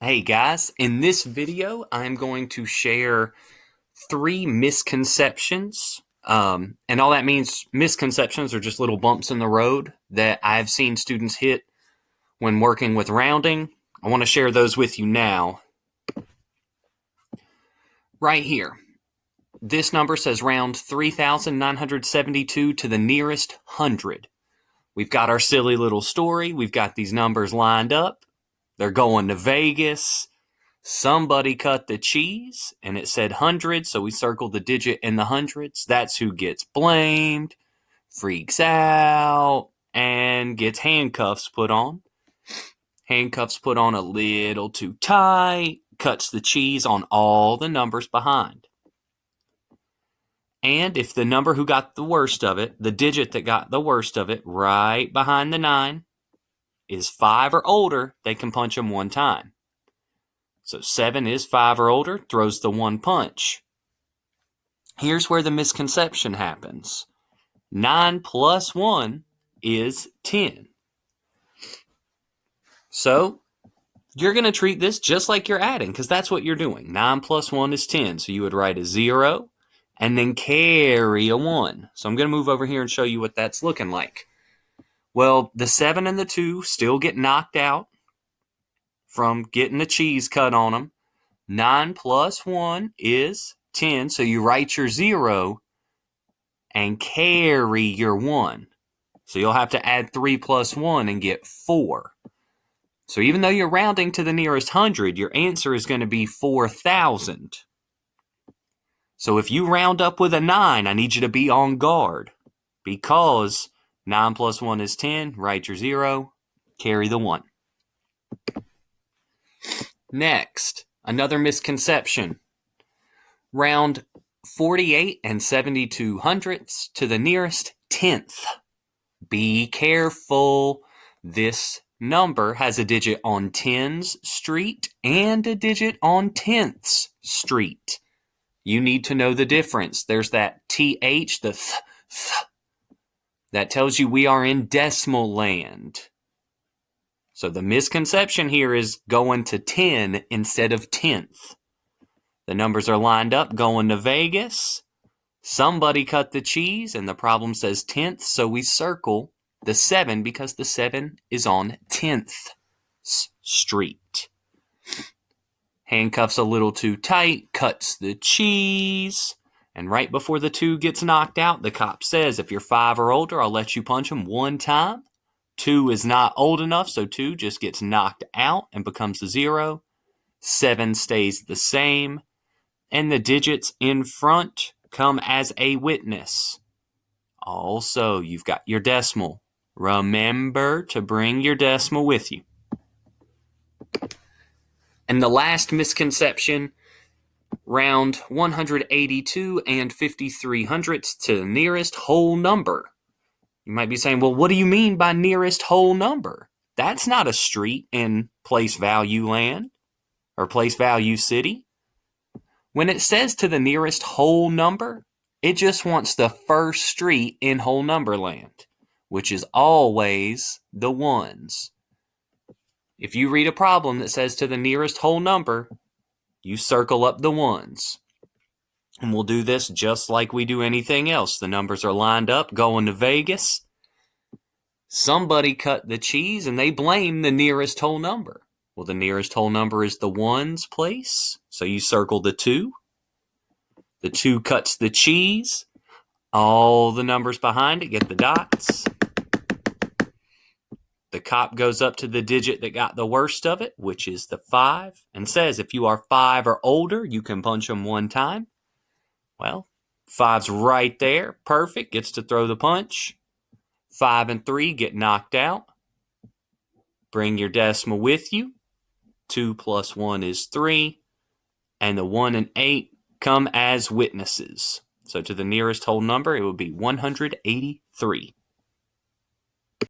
Hey guys, in this video, I'm going to share 3 misconceptions. And all that means, misconceptions are just little bumps in the road that I've seen students hit when working with rounding. I want to share those with you now. Right here, this number says round 3,972 to the nearest hundred. We've got our silly little story. We've got these numbers lined up. They're going to Vegas. Somebody cut the cheese and it said 100, so we circled the digit in the hundreds. That's who gets blamed, freaks out, and gets handcuffs put on. Handcuffs put on a little too tight, cuts the cheese on all the numbers behind. And if the number who got the worst of it, the digit that got the worst of it, right behind the 9, is 5 or older, they can punch them one time. So 7 is 5 or older, throws the 1 punch. Here's where the misconception happens. 9 plus 1 is 10. So you're going to treat this just like you're adding, because that's what you're doing. 9 plus 1 is 10. So you would write a 0 and then carry a 1. So I'm going to move over here and show you what that's looking like. Well, the 7 and the 2 still get knocked out from getting the cheese cut on them. 9 plus 1 is 10, so you write your 0 and carry your 1. So you'll have to add 3 plus 1 and get 4. So even though you're rounding to the nearest 100, your answer is going to be 4,000. So if you round up with a 9, I need you to be on guard, because 9 plus 1 is 10, write your 0, carry the 1. Next, another misconception. Round 48 and 72 hundredths to the nearest 10th. Be careful. This number has a digit on tens street and a digit on tenths street. You need to know the difference. There's that TH, the th. That tells you we are in decimal land. So the misconception here is going to 10 instead of tenth. The numbers are lined up going to Vegas. Somebody cut the cheese and the problem says tenth, so we circle the 7 because the 7 is on 10th Street. Handcuffs a little too tight, cuts the cheese. And right before the 2 gets knocked out, the cop says, if you're 5 or older, I'll let you punch him one time. 2 is not old enough, so 2 just gets knocked out and becomes a 0. 7 stays the same. And the digits in front come as a witness. Also, you've got your decimal. Remember to bring your decimal with you. And the last misconception, round 182 and 53 hundredths to the nearest whole number. You might be saying, well, what do you mean by nearest whole number? That's not a street in place value land or place value city. When it says to the nearest whole number, it just wants the first street in whole number land, which is always the ones. If you read a problem that says to the nearest whole number, you circle up the ones. And we'll do this just like we do anything else. The numbers are lined up, going to Vegas. Somebody cut the cheese and they blame the nearest whole number. Well, the nearest whole number is the ones place. So you circle the 2. The 2 cuts the cheese. All the numbers behind it get the dots. The cop goes up to the digit that got the worst of it, which is the 5, and says if you are 5 or older, you can punch them one time. Well, 5's right there. Perfect. Gets to throw the punch. 5 and 3 get knocked out. Bring your decimal with you. 2 plus 1 is 3. And the 1 and 8 come as witnesses. So to the nearest whole number, it would be 183.